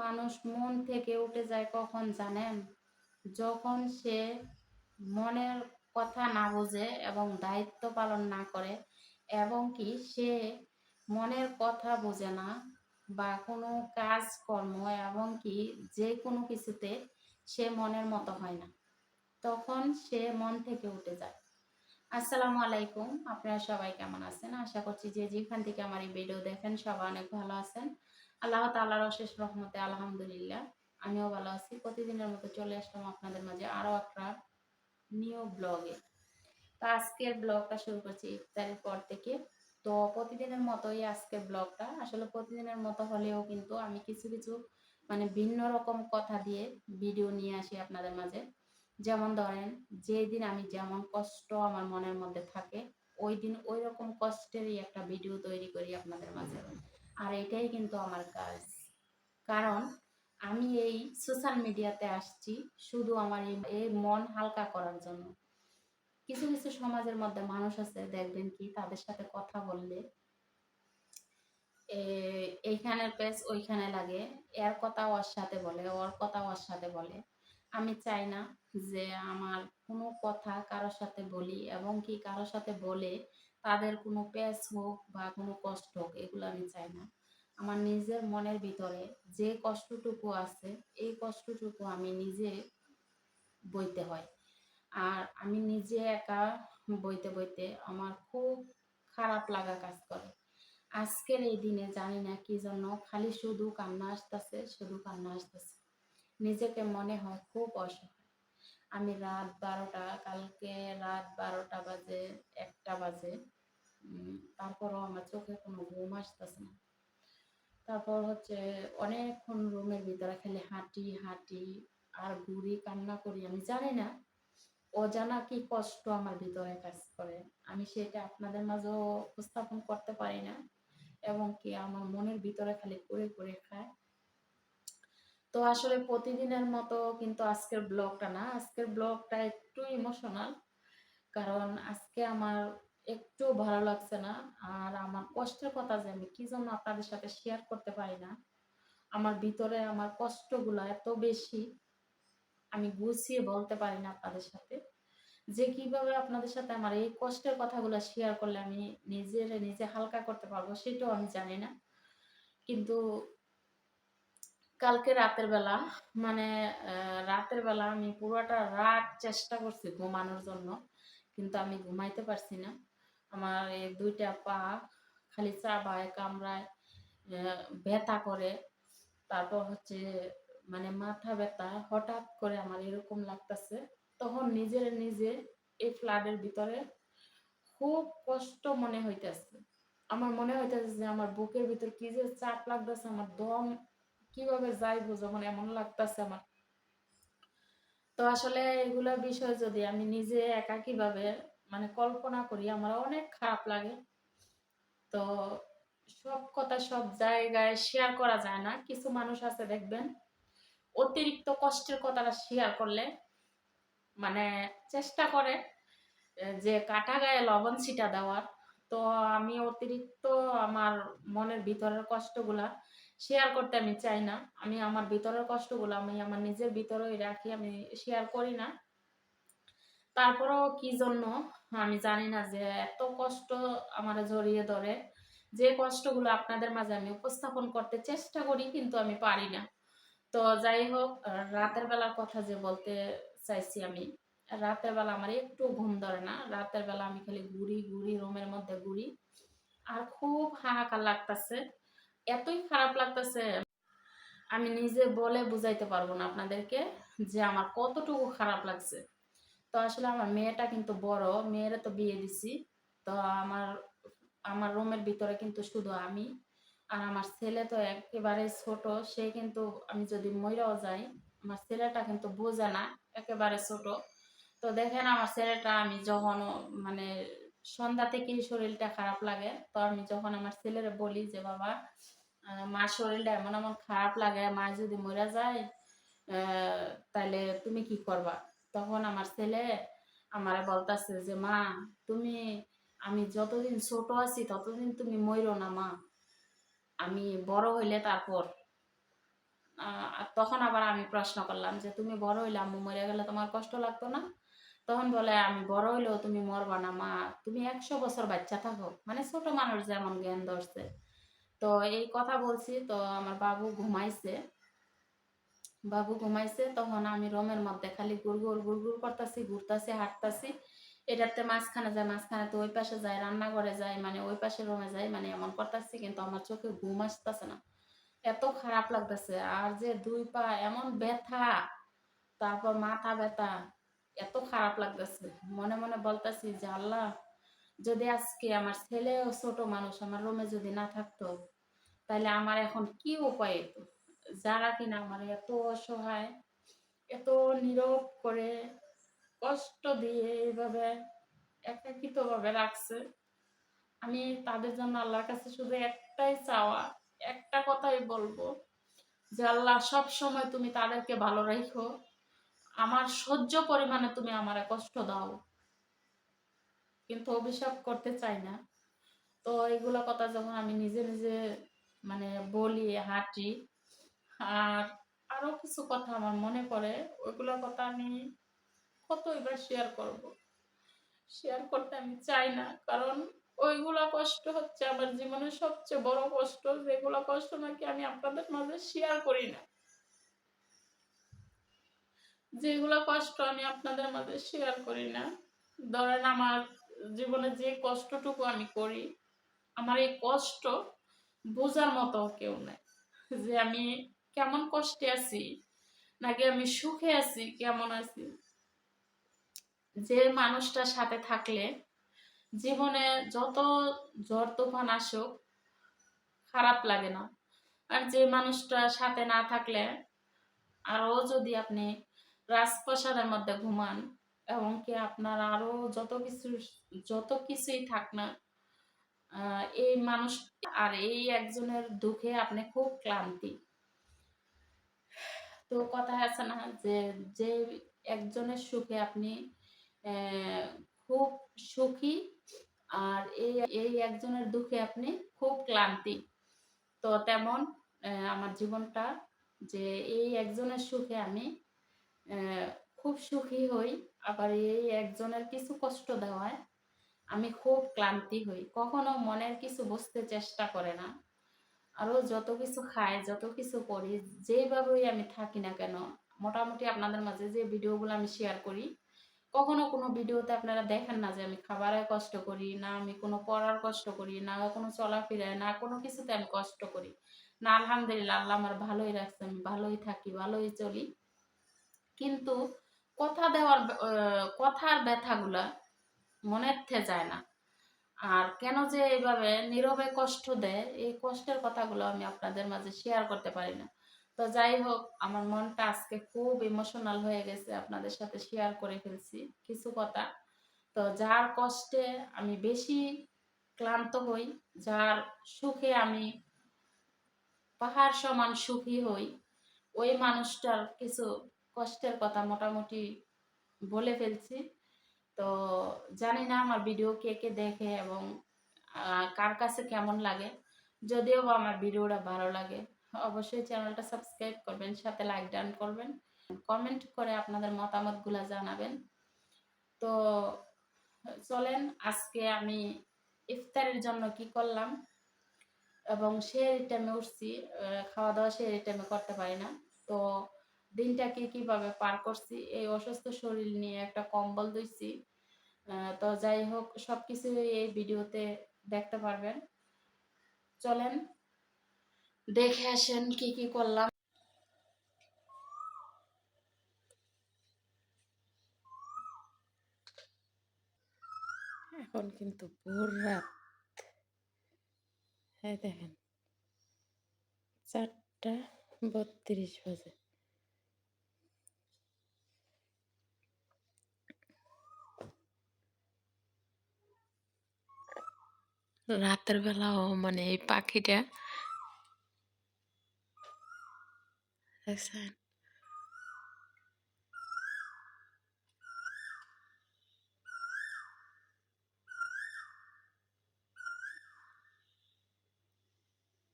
মানুষ মন থেকে উঠে যায় কখন জানেন? যখন সে মনের কথা না বোঝে এবং দায়িত্ব পালন না করে, এবং কি সে মনের কথা বোঝে না বা কোনো কাজকর্ম এবং কি যে কোনো কিছুতে সে মনের মতো হয় না, তখন সে মন থেকে উঠে যায়। আসসালামু আলাইকুম, আপনারা সবাই কেমন আছেন? আশা করছি যে যেখান থেকে আমার এই ভিডিও দেখেন সবাই অনেক ভালো আছেন। আল্লাহ তাআলার অশেষ রহমতে আলহামদুলিল্লাহ আমিও ভালো আছি। প্রতিদিনের মতো চলে আসলাম আপনাদের মাঝে আরো একটা নিউ ব্লগে। তো আজকের ব্লগটা শুরু করছি ইফতারের পর থেকে। তো প্রতিদিনের মতোই আজকের ব্লগটা আসলে প্রতিদিনের মতো হলেও কিন্তু আমি কিছু কিছু মানে ভিন্ন রকম কথা দিয়ে ভিডিও নিয়ে আসি আপনাদের মাঝে। যেমন ধরেন, যেদিন আমি যেমন কষ্ট আমার মনের মধ্যে থাকে, ওই দিন ওই রকম কষ্টেরই একটা ভিডিও তৈরি করি আপনাদের মাঝে। আর এটাই কিন্তু আমার কাজ। কারণ আমি এই সোশ্যাল মিডিয়াতে আসছি শুধু আমার এই মন হালকা করার জন্য। কিছু কিছু সমাজের মধ্যে মানুষ আছে, দেখবেন কি তাদের সাথে কথা বললে এইখানের পেজ ওইখানে লাগে, এর কথা ওর সাথে বলে, ওর কথা ওর সাথে বলে। আমি চাই না যে আমার কোনো কথা কারোর সাথে বলি এবং কি কারোর সাথে বলে তাদের কোনো পেজ হোক বা কোনো কষ্ট হোক, এগুলো আমি চাই না। আমার নিজের মনের ভিতরে যে কষ্টটুকু আছে, এই কষ্টটুকু আমি নিজে বইতে হয়। আর আমি নিজে একা বইতে বইতে আমার খুব খারাপ লাগা কাজ করে। আজকের এই দিনে জানি না কি জন্য খালি শুধু কান্না আসতেছে, শুধু কান্না আসতেছে। নিজেকে মনে হয় খুব অসহায়। আমি কালকে রাত 12টা বাজে, 1টা বাজে, তারপরও আমার চোখে কোনো ঘুম আসতেছে না। তারপর হচ্ছে অনেকক্ষণ রুমের ভিতরে খালি হাঁটি হাঁটি আর ঘুরি, কান্না করি। আমি জানি না অজানা কি কষ্ট আমার ভিতরে কাজ করে। আমি সেটা আপনাদের মাঝেও উপস্থাপন করতে পারি না এবং কি আমার মনের ভিতরে খালি করে করে খায়। তো আসলে প্রতিদিনের মতো কিন্তু আজকের ব্লগটা না, আজকের ব্লগটা একটু ইমোশনাল। কারণ আজকে আমার একটু ভালো লাগছে না। আর আমার কষ্টের কথা যে আমি কি জন্য আপনাদের সাথে শেয়ার করতে পারি না, আমার ভিতরে আমার কষ্টগুলো এত বেশি, আমি গুছিয়ে বলতে পারি না আপনাদের সাথে যে কিভাবে আপনাদের সাথে আমার এই কষ্টের কথাগুলো শেয়ার করলে আমি নিজে হালকা করতে পারবো, সেটাও আমি জানি না। কিন্তু কালকে রাতের বেলা, মানে রাতের বেলা আমি পুরোটা রাত চেষ্টা করছি ঘুমানোর জন্য, কিন্তু আমি ঘুমাইতে পারছি না। আমার এই 2টা পা খালি চাবায় কামড়ায়, ব্যথা করে। তারপর হচ্ছে মানে মাথা ব্যথা হঠাৎ করে আমার এরকম লাগতেছে। তখন নিজে এই ফ্লাডের ভিতরে খুব কষ্ট মনে হইতেছে। আমার মনে হইতেছে যে আমার বুকের ভিতর কি যে চাপ লাগতেছে, আমার দম কিভাবে যাইবো, যখন এমন লাগতেছে আমার। তো আসলে এগুলা বিষয় যদি আমি নিজে একাকী ভাবে মানে কল্পনা করি, আমার অনেক খারাপ লাগে। তো সব কথা সব জায়গায় শেয়ার করা যায় না। কিছু মানুষ আছে দেখবেন অতিরিক্ত কষ্টের কথাটা শেয়ার করলে মানে চেষ্টা করে যে কাটা গায়ে লবণ ছিটা দেওয়ার। তো আমি অতিরিক্ত আমার মনের ভিতরের কষ্টগুলা শেয়ার করতে আমি চাই না। আমি আমার ভিতরের কষ্টগুলো আমি আমার নিজের ভিতরেই রাখি, আমি শেয়ার করি না। তারপরেও কি জন্য আমি জানি না যে এত কষ্ট আমার জড়িয়ে ধরে, যে কষ্টগুলো আপনাদের মাঝে আমি উপস্থাপন করতে চেষ্টা করি কিন্তু আমি পারি না। তো যাই হোক, রাতের বেলার কথা যে বলতে চাইছি আমি, রাতের বেলা আমার একটু ঘুম ধরে না। রাতের বেলা আমি খালি ঘুরি রুমের মধ্যে ঘুরি। আর খুব হাহাকার লাগতেছে, এতই খারাপ লাগতেছে আমি নিজে বলে বুঝাইতে পারবো না আপনাদেরকে যে আমার কতটুকু খারাপ লাগছে। তো আসলে আমার মেয়েটা কিন্তু বড়, মেয়েরা তো বিয়ে দিছি। তো আমার আমার রুমের ভিতরে কিন্তু শুধু আমি আর আমার ছেলে তো একেবারে ছোট। সে কিন্তু আমি যদি মইরাও যাই, আমার ছেলেটা কিন্তু বোঝে না, একেবারে ছোট। তো দেখেন আমার ছেলেটা, আমি যখন মানে সন্ধ্যা থেকেই শরীরটা খারাপ লাগে, তো আমি যখন আমার ছেলেরে বলি যে বাবা, মার শরীরটা এমন এমন খারাপ লাগে, মা যদি মরে যায় তাহলে তুমি কি করবা? তখন আমার ছেলে আমারে বলতাছে যে মা, তুমি, আমি যতদিন ছোট আছি ততদিন তুমি মইরো না মা, আমি বড় হইলে তারপর। আর তখন আবার আমি প্রশ্ন করলাম যে তুমি বড় হইলে আম্মু মরে গেলে তোমার কষ্ট লাগতো না? তখন বলে আমি বড় হইলেও তুমি মরবা না মা, তুমি 100 বছর বাচ্চা থাকো, মানে ছোট মানুষ যেমন জ্ঞান ধরছে। তো এই কথা বলছি, তো আমার বাবু ঘুমাইছে তখন আমি রুমের মধ্যে খালি গুড়গুড় গুড়গুড় করতেছি, ঘুরতাছি, হাঁটতাছি, এটাতে মাঝখানে যায়, মাঝখানে তো ওই পাশে যায়, রান্নাঘরে যায়, মানে ওই পাশে রুমে যায়, মানে এমন করতেছি, কিন্তু আমার চোখে ঘুম আসতেছে না, এত খারাপ লাগতেছে। আর যে 2 পা এমন ব্যথা, তারপর মাথা ব্যথা, এত খারাপ লাগতেছে। মনে মনে বলতেছি যে আল্লাহ, যদি আজকে আমার ছেলেও ছোট মানুষ আমার রুমে যদি না থাকতো, তাহলে আমার এখন কি উপায় হতো? যারা কিনা আমার এত অসহায়, এত নীরব করে কষ্ট দিয়ে এইভাবে একাকিত ভাবে রাখছে, আমি তাদের জন্য আল্লাহর কাছে শুধু একটাই চাওয়া, একটা কথাই বলবো যে আল্লাহ, সব সময় তুমি তাদেরকে ভালো রাখো, আমার সহ্য পরিমাণে তুমি আমারে কষ্ট দাও, কিন্তু অভিশাপ করতে চাই না। তো এগুলো কথা যখন আমি নিজে নিজে মানে বলি, হাঁটি, আর আরো কিছু কথা আমার মনে পড়ে, ওইগুলো কথা আমি কত এবার শেয়ার করতে আমি চাই না, কারণ ওইগুলা কষ্ট হচ্ছে আমার জীবনের সবচেয়ে বড় কষ্ট, যেগুলো কষ্ট নাকি আমি আপনাদের মাঝে শেয়ার করি না, যেগুলো কষ্ট আমি আপনাদের মাঝে শেয়ার করি না। ধরেন আমার জীবনে যে কষ্টটুকু আমি করি, আমার এই কষ্ট বোঝার মতো কেউ নাই, যে আমি কেমন কষ্টে আছি, নাকি আমি সুখে আছি, কেমন আছি। যে মানুষটার সাথে থাকলে জীবনে যত ঝড় তুফান আসুক খারাপ লাগে না, আর যে মানুষটার সাথে না থাকলে, আরো যদি আপনি রাজপ্রাসাদের মধ্যে ঘুমান, এবং কি আপনার আরো যত কিছুই থাক না, এই মানুষ আর এই একজনের দুঃখে আপনি খুব ক্লান্তি। তো কথা আছে না যে, যে একজনের সুখে আপনি আহ, খুব সুখী, আর এই একজনের দুঃখে আপনি খুব ক্লান্তি। তো তেমন আমার জীবনটা, যে এই একজনের সুখে আমি আহ, খুব সুখী হই, আবার এই একজনের কিছু কষ্ট দেওয়ায় আমি খুব ক্লান্তি হই, কখনো মনের কিছু বুঝতে চেষ্টা করে না। আরো যত কিছু খাই, যত কিছু করি, যেভাবেই আমি থাকি না কেন, মোটামুটি আপনাদের মাঝে যে ভিডিওগুলো আমি শেয়ার করি, কখনো কোনো ভিডিওতে আপনারা দেখেন না যে আমি খাবারের কষ্ট করি, না আমি কোনো পড়ার কষ্ট করি, না কোনো চলাফেরায়, না কোনো কিছুতে আমি কষ্ট করি না। আলহামদুলিল্লাহ, আল্লাহ আমার ভালোই রাখছে, আমি ভালোই থাকি, ভালোই চলি। কিন্তু কথার ব্যথাগুলা মনের থে যায় না। আর কেন যে এইভাবে নীরবে কষ্ট দেয়, এই কষ্টের কথাগুলো আমি আপনাদের মাঝে শেয়ার করতে পারি না। তো যাই হোক, আমার মনটা আজকে খুব ইমোশনাল হয়ে গেছে, আপনাদের সাথে শেয়ার করে ফেলছি কিছু কথা। তো যার কষ্টে আমি বেশি ক্লান্ত হই, যার সুখে আমি পাহাড় সমান সুখী হই, ওই মানুষটার কিছু কষ্টের কথা মোটামুটি বলে ফেলছি। তো জানি না আমার ভিডিও কে কে দেখে, এবং কার কাছে কেমন লাগে। যদিও বা আমার ভিডিওটা ভালো লাগে, অবশ্যই চ্যানেলটা সাবস্ক্রাইব করবেন, সাথে লাইক ডান করবেন, কমেন্ট করে আপনাদের মতামতগুলো জানাবেন। তো চলেন, আজকে আমি ইফতারের জন্য কি করলাম, এবং সেই টাইমে উঠছি, খাওয়া দাওয়া সেই টাইমে করতে পারি না। তো দিনটাকে কিভাবে পার করছি, এই অসুস্থ শরীর নিয়ে একটা কম্বল ধুইছি। তো যাই হোক, সবকিছু এই ভিডিওতে দেখতে পারবেন। চলেন দেখে আসেন কি কি করলাম। এখন কিন্তু ভোর রাত, হ্যাঁ দেখেন 4:32 বাজে। রাতের বেলাও মানে এই পাখিটা দেখছেন,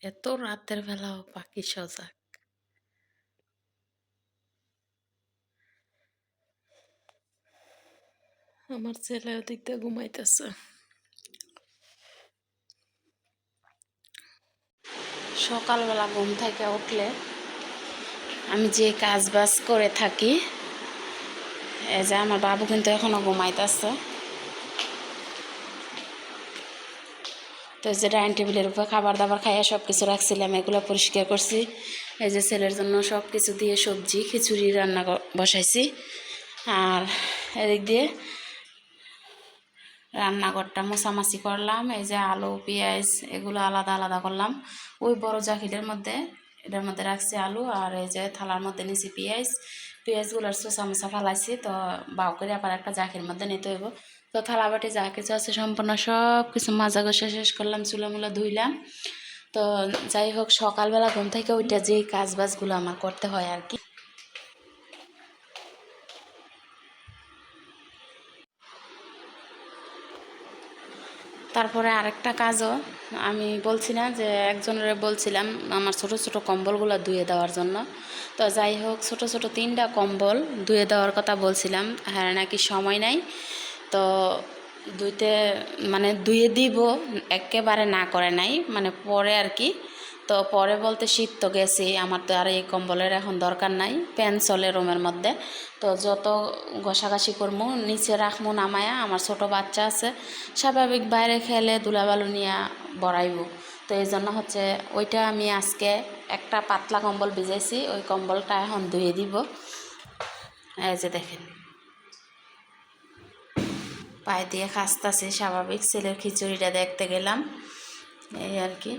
এত রাতের বেলাও পাখি সজাগ। আমার ছেলে ওদিক দিয়ে ঘুমাইতেছে। সকালবেলা ঘুম থেকে উঠলে আমি যে কাজ বাজ করে থাকি, এই যে আমার বাবু কিন্তু এখনো ঘুমাইতেছে। তো এই যে ডাইনিং টেবিলের উপর খাবার দাবার খাইয়া সব কিছু রাখছিলাম, এগুলো পরিষ্কার করছি। এই যে ছেলের জন্য সব কিছু দিয়ে সবজি খিচুড়ি রান্না বসাইছি। আর এদিক দিয়ে রান্নাঘরটা মোছামাছি করলাম। এই যে আলু পেঁয়াজ এগুলো আলাদা আলাদা করলাম। ওই বড় জাকিটার মধ্যে এটার মধ্যে রাখছি আলু, আর এই যে থালার মধ্যে নিছি পেঁয়াজগুলোর চোষা মোছা ফালাইছি। তো বাউ করে আবার একটা জাকির মধ্যে নিতে হইব। তো থালা বাটি যা কিছু আছে সম্পূর্ণ সব কিছু মাজা ঘষা শেষ করলাম, চুলামুলা ধুইলাম। তো যাই হোক, সকালবেলা ঘুম থেকে ওইটা যেই কাজ বাজগুলো আমার করতে হয় আর কি। তারপরে আরেকটা কাজও আমি বলছি না যে একজনের বলছিলাম আমার ছোট ছোট কম্বলগুলো ধুয়ে দেওয়ার জন্য। তো যাই হোক, ছোট ছোট 3টা কম্বল ধুয়ে দেওয়ার কথা বলছিলাম, হ্যাঁ নাকি সময় নাই। তো ধুয়ে দিব, একেবারে না করে নাই, মানে পরে আর কি। তো পরে বলতে শীত তো গেছে, আমার তো আর এই কম্বলের এখন দরকার নাই, ফ্যান চলে রুমের মধ্যে। তো যত ঘষাঘষি করবো নিচে রাখবো নামায়া, আমার ছোট বাচ্চা আছে, স্বাভাবিক বাইরে খেলে ধুলাবালু নিয়ে বড়াইব। তো এই জন্য হচ্ছে ওইটা আমি আজকে একটা পাতলা কম্বল ভিজাইছি, ওই কম্বলটা এখন ধুয়ে দিব। এই যে দেখেন, পায়ে দিয়ে খাসতাছি, স্বাভাবিক ছেলের খিচুড়িটা দেখতে গেলাম, এই আর কি।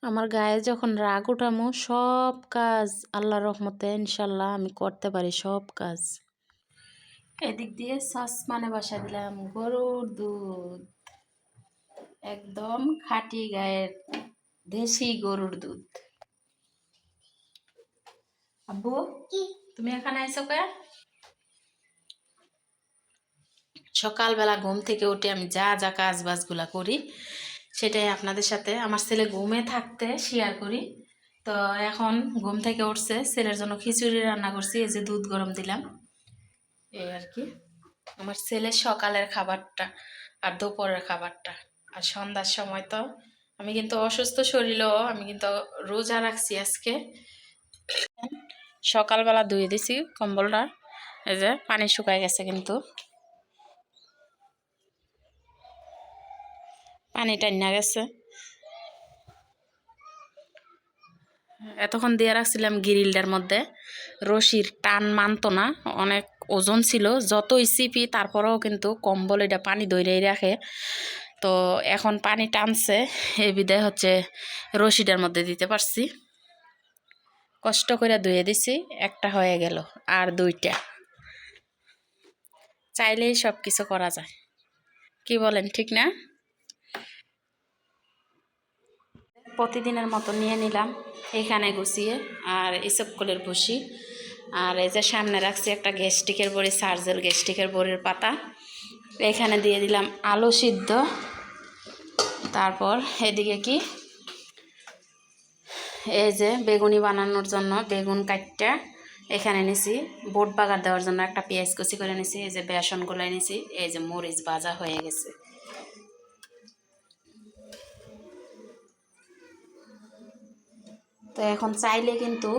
আমার গায়ে যখন রাগ উঠামো, সব কাজ আল্লাহর রহমতে ইনশাল্লাহ আমি করতে পারি, সব কাজ। এদিক দিয়ে সসপ্যানে বসা দিলাম গরুর দুধ, একদম খাঁটি গায়ের দেশি গরুর দুধ। আব্বু তুমি এখানে আইসো কে? সকালবেলা ঘুম থেকে উঠে আমি যা যা কাজ বাজগুলা করি সেটাই আপনাদের সাথে আমার ছেলে ঘুমে থাকতে শেয়ার করি। তো এখন ঘুম থেকে উঠছে, ছেলের জন্য খিচুড়ি রান্না করছি, এই যে দুধ গরম দিলাম, এই আর কি আমার ছেলের সকালের খাবারটা আর দুপুরের খাবারটা। আর সন্ধ্যার সময় তো আমি কিন্তু অসুস্থ শরীরেও আমি কিন্তু রোজা রাখছি আজকে। সকালবেলা ধুয়ে দিছি কম্বলটা, এই যে পানি শুকায় গেছে, কিন্তু পানি টান্না গেছে। এতক্ষণ দিয়ে রাখছিলাম গ্রিলটার মধ্যে, রশির টান মানতো না, অনেক ওজন ছিল, যতই চিপি তারপরেও কিন্তু কম্বল এটা পানি ধরেই রাখে। তো এখন পানি টানছে, এই বিদায় হচ্ছে রশিটার মধ্যে দিতে পারছি। কষ্ট করে ধুয়ে দিছি, একটা হয়ে গেল, আর 2টা। চাইলেই সব কিছু করা যায়, কি বলেন ঠিক না? প্রতিদিনের মতো নিয়ে নিলাম এখানে গুছিয়ে, আর এসব কলের বসি। আর এই যে সামনে রাখছি একটা গ্যাস্ট্রিকের বড়ি, সার্জেল গ্যাস্ট্রিকের বড়ির পাতা। এখানে দিয়ে দিলাম আলু সিদ্ধ। তারপর এদিকে কি, এই যে বেগুনি বানানোর জন্য বেগুন কাটটা এখানে নিছি, বোট বাগার দেওয়ার জন্য একটা পেঁয়াজ কুচি করে নিছি, এই যে বেসন গুলাই নিছি, এই যে মরিচ ভাজা হয়ে গেছে। তো এখন চাইলে কিন্তু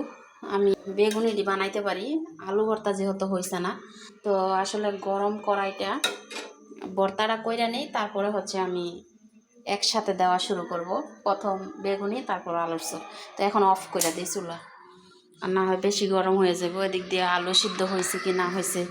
আমি বেগুনি বানাইতে পারি, আলু ভর্তা যেহেতু হয়েছে না। তো আসলে গরম কড়াইটা ভর্তাটা কইরা নেই, তারপরে হচ্ছে আমি একসাথে দেওয়া শুরু করব, প্রথম বেগুনি তারপর আলুর চপ। তো এখন অফ করে দিই চুলা, আর না হয় বেশি গরম হয়ে যাবে। ওইদিক দিয়ে আলু সিদ্ধ হয়েছে কি না হয়েছে।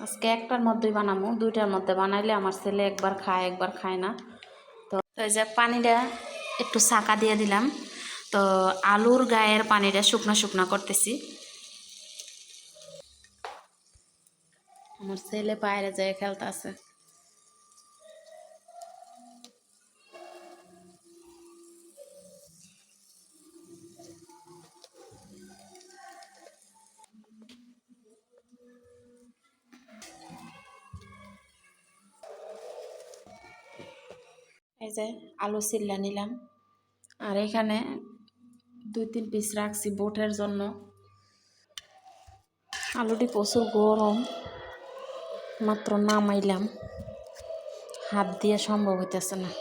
আজকে একটার মধ্যেই বানাবো, 2টার মধ্যে বানাইলে আমার ছেলে একবার খায় একবার খায় না। তো এই যে পানিটা একটু ছাঁকা দিয়ে দিলাম, তো আলুর গায়ের পানিটা শুকনো শুকনো করতেছি। আমার ছেলে বাইরে যায় খেলতে আছে। এই যে আলু চিল্লা নিলাম, আর এখানে 2-3 পিস রাখছি বোটের জন্য। আলুটি প্রচুর গরম, মাত্র নামাইলাম, হাত দিয়ে সম্ভব হইতেছে না।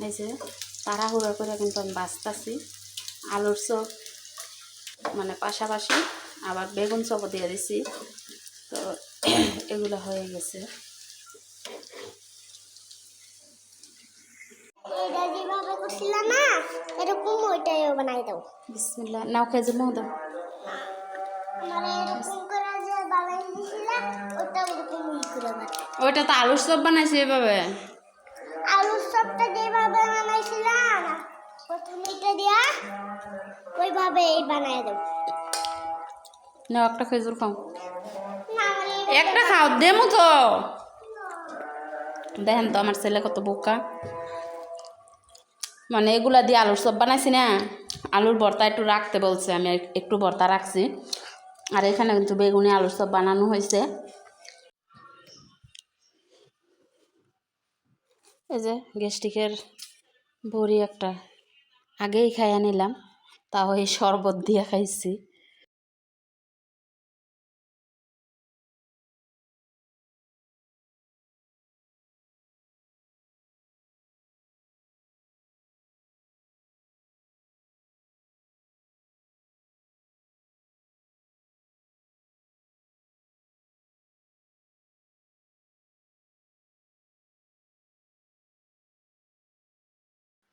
এই যে তাড়াহুড়ো করে কিন্তু আমি বাঁচতেছি। আলুর চপ মানে পাশাপাশি আবার বেগুন চপও দিয়ে দিছি, তো এগুলো হয়ে গেছে। এটা যেভাবে করছিলা না, এরকম ওইটাও বানাই দাও। বিসমিল্লাহ, নাও খেজুর নাও দাও। মানে এরকম করে যে বানাই দিছিলা, ওটা ওরকম করে বানাই। ওইটা তো আলুর চপ বানাইছে এভাবে। আলুর চপটা যেভাবে বানাইছিলাম প্রথমে এটা দিয়া ওইভাবে বানাই দাও। নাও একটা খেজুর খাও, একটা খাও, দেমো তো। দেখেন তো আমার ছেলে কত বোকা, মানে এগুলা দিয়ে আলুর চপ বানাইছি না, আলুর ভর্তা একটু রাখতে বলছে, আমি একটু ভর্তা রাখছি। আর এখানে কিন্তু বেগুনি আলুর চপ বানানো হয়েছে। এই যে গ্যাস্ট্রিকের বড়ি একটা আগেই খাইয়া নিলাম, তাও এই শরবত দিয়ে খাইছি।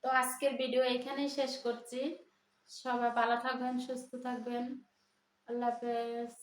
তো আজকের ভিডিও এখানেই শেষ করছি। সবাই ভালো থাকবেন, সুস্থ থাকবেন। আল্লাহ হাফেজ।